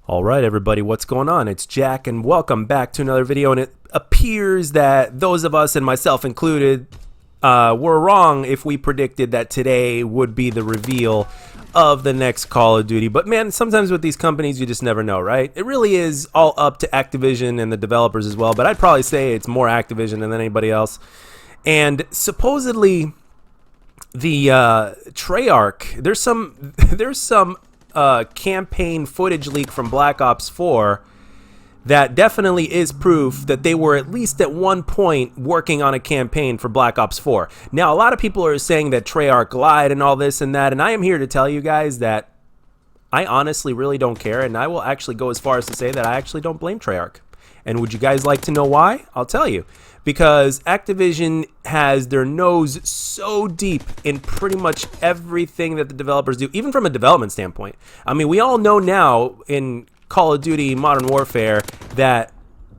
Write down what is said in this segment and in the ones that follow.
All right, everybody, what's going on? It's Jack, and welcome back to another video. And it appears that those of us, and myself included, were wrong if we predicted that today would be the reveal of the next Call of Duty. But man, sometimes with these companies, you just never know, right? It really is all up to Activision and the developers as well, but I'd probably say it's more Activision than anybody else. And supposedly, the Treyarch, there's some campaign footage leak from Black Ops 4 that definitely is proof that they were at least at one point working on a campaign for Black Ops 4. Now, a lot of people are saying that Treyarch lied and all this and that, and I am here to tell you guys that I honestly really don't care, and I will actually go as far as to say that I actually don't blame Treyarch. And would you guys like to know why? I'll tell you. Because Activision has their nose so deep in pretty much everything that the developers do, even from a development standpoint. I mean, we all know now in Call of Duty Modern Warfare that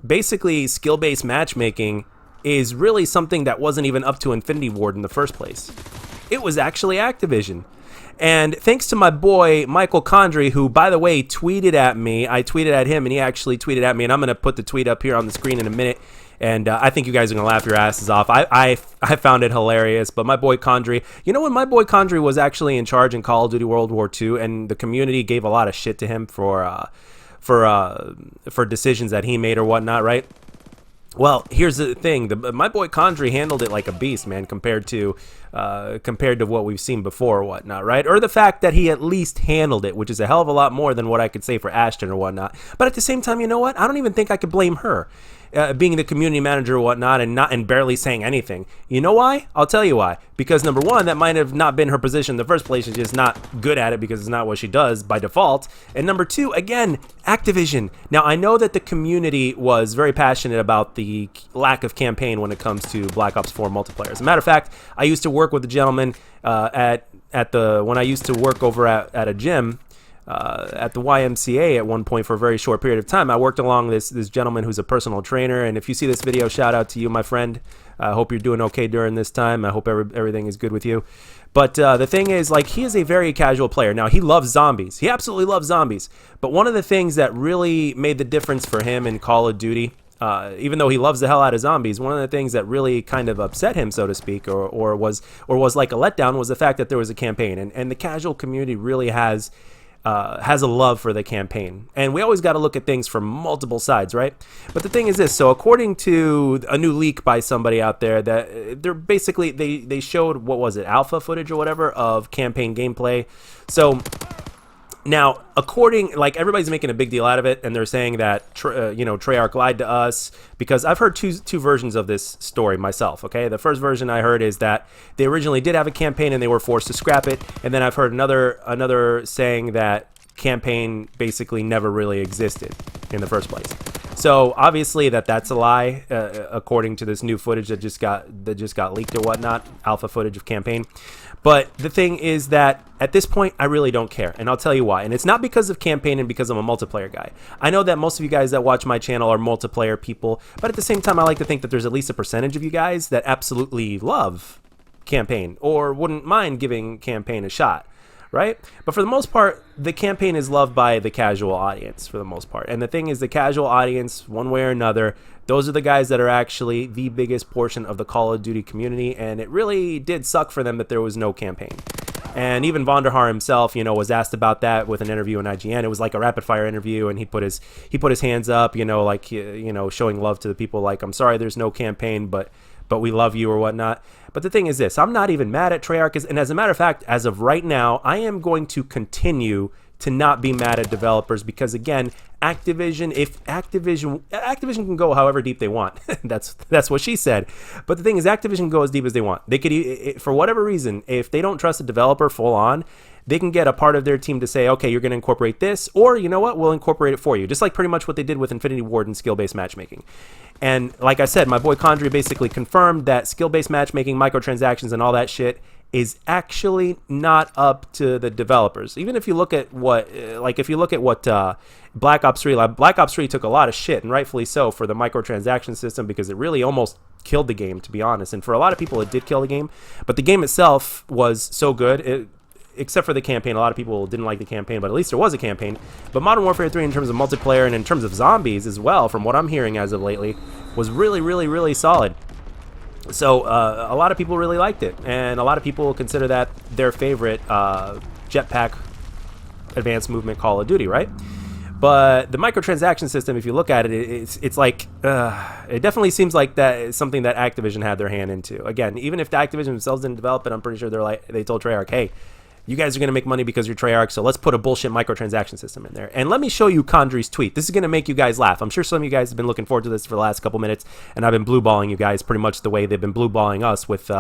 basically skill-based matchmaking is really something that wasn't even up to Infinity Ward in the first place. It was actually Activision. And thanks to my boy, Michael Condrey, who, by the way, tweeted at me. I tweeted at him, and he actually tweeted at me, and I'm going to put the tweet up here on the screen in a minute. And I think you guys are going to laugh your asses off. I found it hilarious. But my boy Condrey, you know when my boy Condrey was actually in charge in Call of Duty World War II, and the community gave a lot of shit to him for decisions that he made or whatnot, right? Well, here's the thing. My boy Condrey handled it like a beast, man, compared to what we've seen before or whatnot, right? Or the fact that he at least handled it, which is a hell of a lot more than what I could say for Ashton or whatnot. But at the same time, you know what? I don't even think I could blame her. Being the community manager or whatnot and barely saying anything. You know why? I'll tell you why. Because number one, that might have not been her position in the first place. She's just not good at it because it's not what she does by default. And number two, again, Activision. Now, I know that the community was very passionate about the lack of campaign when it comes to Black Ops 4 multiplayer. As a matter of fact, I used to work with a gentleman when I used to work over at a gym. At the YMCA at one point for a very short period of time. I worked along this gentleman who's a personal trainer, and if you see this video, shout out to you, my friend. I hope you're doing okay during this time. I hope everything is good with you. But the thing is, like, he is a very casual player. Now, he loves zombies. He absolutely loves zombies. But one of the things that really made the difference for him in Call of Duty, even though he loves the hell out of zombies, one of the things that really kind of upset him, so to speak, or was like a letdown, was the fact that there was a campaign. And the casual community really has a love for the campaign, and we always got to look at things from multiple sides, right? But the thing is this: so according to a new leak by somebody out there, that they're basically they showed, what was it, alpha footage or whatever of campaign gameplay. So now, like, everybody's making a big deal out of it, and they're saying that Treyarch lied to us, because I've heard two versions of this story myself. Okay, the first version I heard is that they originally did have a campaign and they were forced to scrap it, and then I've heard another saying that campaign basically never really existed in the first place. So obviously that's a lie, according to this new footage that just got leaked or whatnot, alpha footage of campaign. But the thing is that at this point, I really don't care, and I'll tell you why. And it's not because of campaign and because I'm a multiplayer guy. I know that most of you guys that watch my channel are multiplayer people, but at the same time, I like to think that there's at least a percentage of you guys that absolutely love campaign or wouldn't mind giving campaign a shot, right? But for the most part, the campaign is loved by the casual audience for the most part. And the thing is, the casual audience, one way or another, those are the guys that are actually the biggest portion of the Call of Duty community, and it really did suck for them that there was no campaign. And even Vonderhaar himself, was asked about that with an interview in IGN. It was like a rapid fire interview, and he put his hands up, showing love to the people, like, I'm sorry there's no campaign, but we love you or whatnot. But the thing is this: I'm not even mad at Treyarch, and as a matter of fact, as of right now, I am going to continue to not be mad at developers, because again, Activision can go however deep they want. that's what she said. But the thing is, Activision can go as deep as they want. They could, for whatever reason, if they don't trust a developer full on, they can get a part of their team to say, okay, you're going to incorporate this, or you know what, we'll incorporate it for you. Just like pretty much what they did with Infinity Ward and skill-based matchmaking. And like I said, my boy Condrey basically confirmed that skill-based matchmaking, microtransactions, and all that shit is actually not up to the developers. Even if you look at what Black Ops 3, Black Ops 3 took a lot of shit, and rightfully so, for the microtransaction system, because it really almost killed the game, to be honest. And for a lot of people, it did kill the game, but the game itself was so good, except for the campaign. A lot of people didn't like the campaign, but at least there was a campaign. But Modern Warfare 3 in terms of multiplayer and in terms of zombies as well, from what I'm hearing as of lately, was really, really, really solid. So a lot of people really liked it, and a lot of people consider that their favorite jetpack advanced movement Call of Duty, right? But the microtransaction system, if you look at it, it's like it definitely seems like that is something that Activision had their hand into. Again, even if the Activision themselves didn't develop it, I'm pretty sure they told Treyarch, hey, you guys are going to make money because you're Treyarch, so let's put a bullshit microtransaction system in there. And let me show you Condry's tweet. This is going to make you guys laugh. I'm sure some of you guys have been looking forward to this for the last couple minutes, and I've been blue-balling you guys pretty much the way they've been blue-balling us with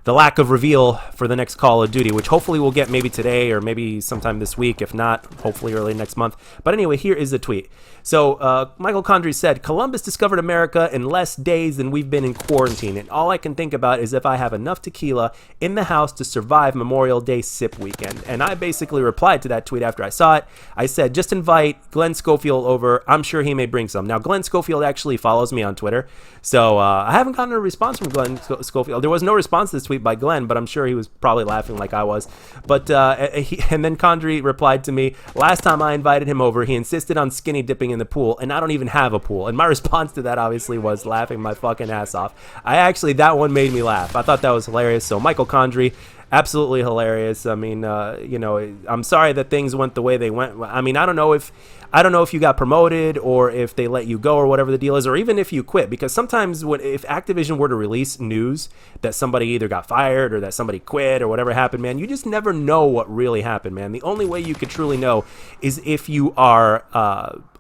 the lack of reveal for the next Call of Duty, which hopefully we'll get maybe today or maybe sometime this week. If not, hopefully early next month. But anyway, here is the tweet. So Michael Condry said, Columbus discovered America in less days than we've been in quarantine, and all I can think about is if I have enough tequila in the house to survive Memorial Day sip weekend. And I basically replied to that tweet after I saw it. I said, just invite Glenn Schofield over. I'm sure he may bring some. Now, Glenn Schofield actually follows me on Twitter, so I haven't gotten a response from Glenn Schofield. There was no response to this tweet by Glenn, but I'm sure he was probably laughing like I was. But and then Condry replied to me, last time I invited him over, he insisted on skinny dipping in the pool, and I don't even have a pool. And my response to that obviously was laughing my fucking ass off. That one made me laugh. I thought that was hilarious. So Michael Condry, absolutely hilarious. I mean, I'm sorry that things went the way they went. I mean, I don't know if you got promoted or if they let you go or whatever the deal is, or even if you quit. Because sometimes if Activision were to release news that somebody either got fired or that somebody quit or whatever happened, man, you just never know what really happened, man. The only way you could truly know is if you are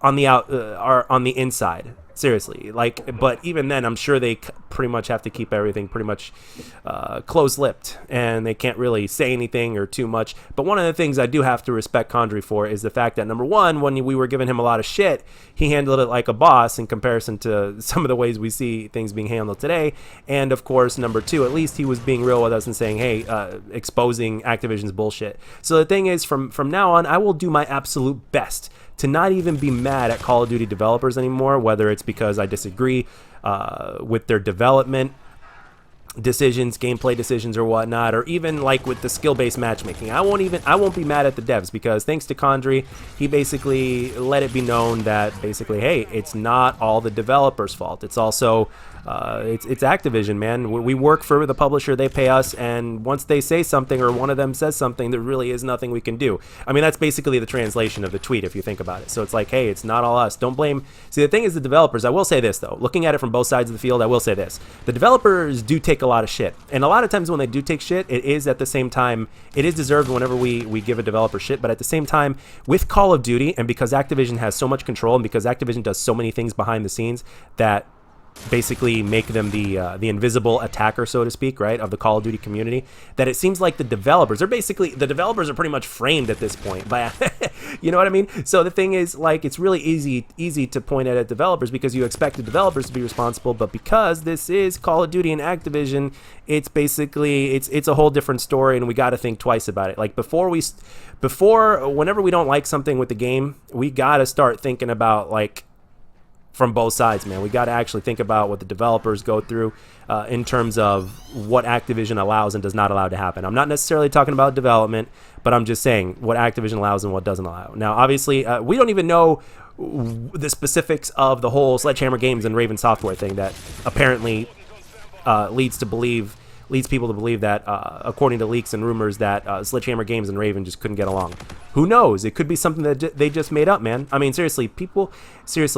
on the inside. Seriously, but even then, I'm sure they pretty much have to keep everything pretty much close-lipped, and they can't really say anything or too much. But one of the things I do have to respect Condry for is the fact that, number one, when we were giving him a lot of shit, he handled it like a boss in comparison to some of the ways we see things being handled today. And of course, number two, at least he was being real with us and saying, hey, exposing Activision's bullshit. So the thing is, from now on, I will do my absolute best to not even be mad at Call of Duty developers anymore, whether it's because I disagree with their development decisions, gameplay decisions or whatnot, or even like with the skill-based matchmaking. I won't be mad at the devs, because thanks to Condry, he basically let it be known that basically, hey, it's not all the developers' fault. It's also it's Activision, man. We work for the publisher, they pay us, and once they say something or one of them says something, there really is nothing we can do. I mean, that's basically the translation of the tweet if you think about it. So it's like, hey, it's not all us. Don't blame. See, the thing is, the developers, I will say this though, looking at it from both sides of the field, I will say this. The developers do take a lot of shit, and a lot of times when they do take shit, it is at the same time, it is deserved whenever we give a developer shit, but at the same time, with Call of Duty, and because Activision has so much control, and because Activision does so many things behind the scenes that basically make them the invisible attacker, so to speak, right, of the Call of Duty community, that it seems like the developers are pretty much framed at this point by you know what I mean? So the thing is, like, it's really easy to point at developers because you expect the developers to be responsible, but because this is Call of Duty and Activision, it's basically it's a whole different story, and we got to think twice about it. Like whenever we don't like something with the game, we got to start thinking about, like, from both sides, man. We got to actually think about what the developers go through in terms of what Activision allows and does not allow to happen. I'm not necessarily talking about development, but I'm just saying what Activision allows and what doesn't allow. Now, obviously, we don't even know the specifics of the whole Sledgehammer Games and Raven Software thing that apparently leads people to believe that, according to leaks and rumors, that Sledgehammer Games and Raven just couldn't get along. Who knows? It could be something that they just made up, man. I mean, seriously,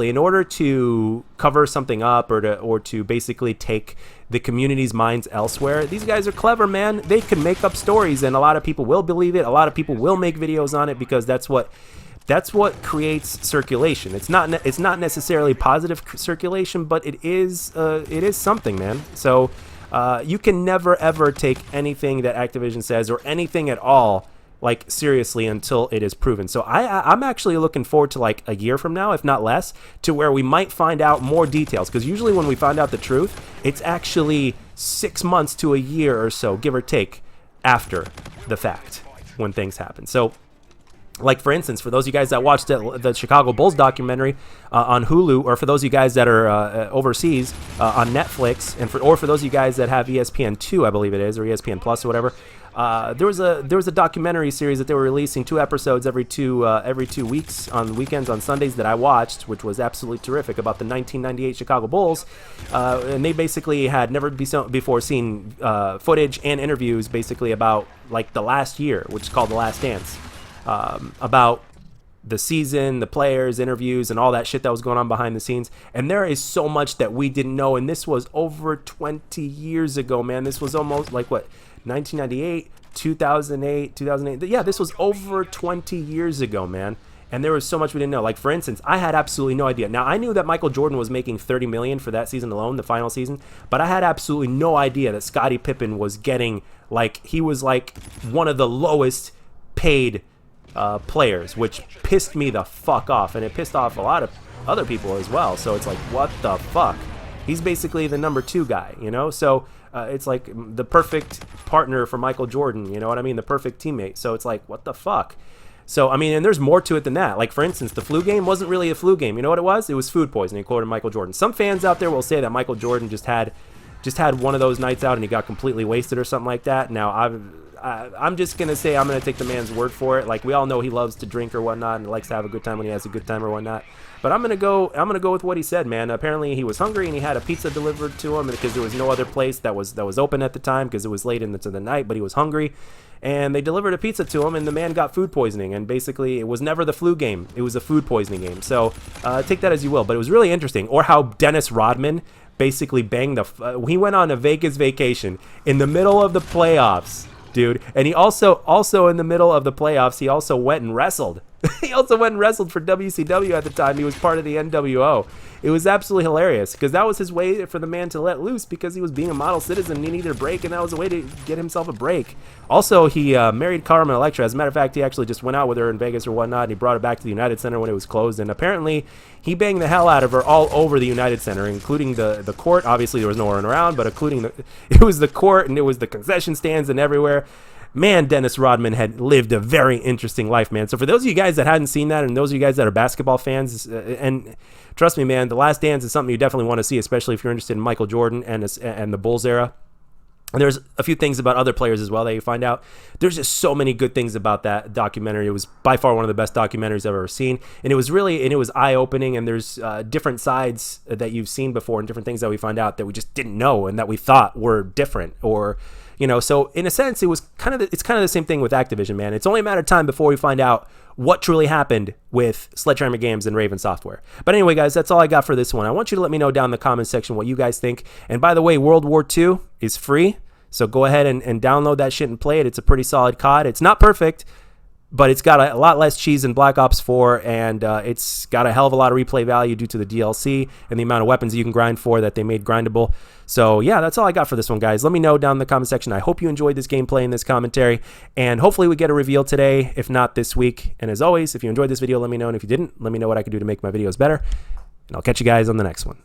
in order to cover something up or to basically take the community's minds elsewhere, these guys are clever, man. They can make up stories, and a lot of people will believe it. A lot of people will make videos on it because that's what creates circulation. It's not necessarily positive circulation, but it is something, man. So you can never ever take anything that Activision says or anything at all, like, seriously until it is proven. So I'm actually looking forward to, like, a year from now, if not less, to where we might find out more details, because usually when we find out the truth, it's actually 6 months to a year or so, give or take, after the fact when things happen. So, like, for instance, for those of you guys that watched the Chicago Bulls documentary on Hulu, or for those of you guys that are overseas on Netflix, or for those of you guys that have ESPN2, I believe it is, or ESPN Plus or whatever, There was a documentary series that they were releasing 2 episodes every 2 weeks on weekends on Sundays that I watched, which was absolutely terrific, about the 1998 Chicago Bulls, and they basically had never before seen footage and interviews basically about like the last year, which is called The Last Dance, about the season, the players, interviews, and all that shit that was going on behind the scenes. And there is so much that we didn't know, and this was over 20 years ago, man. This was almost like, what, 1998, 2008, 2008. Yeah, this was over 20 years ago, man. And there was so much we didn't know. Like, for instance, I had absolutely no idea. Now, I knew that Michael Jordan was making $30 million for that season alone, the final season, but I had absolutely no idea that Scottie Pippen was getting, like, he was like one of the lowest paid players, which pissed me the fuck off, and it pissed off a lot of other people as well. So it's like, what the fuck? He's basically the number 2 guy, you know? So it's like the perfect partner for Michael Jordan, you know what I mean? The perfect teammate. So it's like, what the fuck? So, I mean, and there's more to it than that. Like, for instance, the flu game wasn't really a flu game. You know what it was? It was food poisoning, according to Michael Jordan. Some fans out there will say that Michael Jordan just had one of those nights out and he got completely wasted or something like that. Now, I'm just going to say I'm going to take the man's word for it. Like, we all know he loves to drink or whatnot and likes to have a good time when he has a good time or whatnot. But I'm going to go with what he said, man. Apparently he was hungry and he had a pizza delivered to him because there was no other place that was open at the time because it was late into the night, but he was hungry. And they delivered a pizza to him, and the man got food poisoning. And basically, it was never the flu game. It was a food poisoning game. So take that as you will. But it was really interesting. Or how Dennis Rodman basically banged he went on a Vegas vacation in the middle of the playoffs, dude. And he also in the middle of the playoffs, he also went and wrestled. He also went and wrestled for WCW at the time. He was part of the NWO. It was absolutely hilarious because that was his way for the man to let loose because he was being a model citizen and he needed a break, and that was a way to get himself a break. Also, he married Carmen Electra. As a matter of fact, he actually just went out with her in Vegas or whatnot, and he brought her back to the United Center when it was closed, and apparently he banged the hell out of her all over the United Center, including the court. Obviously, there was no one around, but including it was the court, and it was the concession stands and everywhere. Man, Dennis Rodman had lived a very interesting life, man. So for those of you guys that hadn't seen that, and those of you guys that are basketball fans, and trust me, man, The Last Dance is something you definitely want to see, especially if you're interested in Michael Jordan and the Bulls era. And there's a few things about other players as well that you find out. There's just so many good things about that documentary. It was by far one of the best documentaries I've ever seen. And it was eye-opening, and there's different sides that you've seen before and different things that we find out that we just didn't know and that we thought were different, or you know. So in a sense, it's kind of the same thing with Activision, man. It's only a matter of time before we find out what truly happened with Sledgehammer Games and Raven Software. But anyway, guys, that's all I got for this one. I want you to let me know down in the comments section what you guys think. And by the way, World War II is free, so go ahead and download that shit and play it. It's a pretty solid COD. It's not perfect, but it's got a lot less cheese than Black Ops 4, and it's got a hell of a lot of replay value due to the DLC and the amount of weapons that you can grind for that they made grindable. So yeah, that's all I got for this one, guys. Let me know down in the comment section. I hope you enjoyed this gameplay and this commentary, and hopefully we get a reveal today, if not this week. And as always, if you enjoyed this video, let me know, and if you didn't, let me know what I can do to make my videos better, and I'll catch you guys on the next one.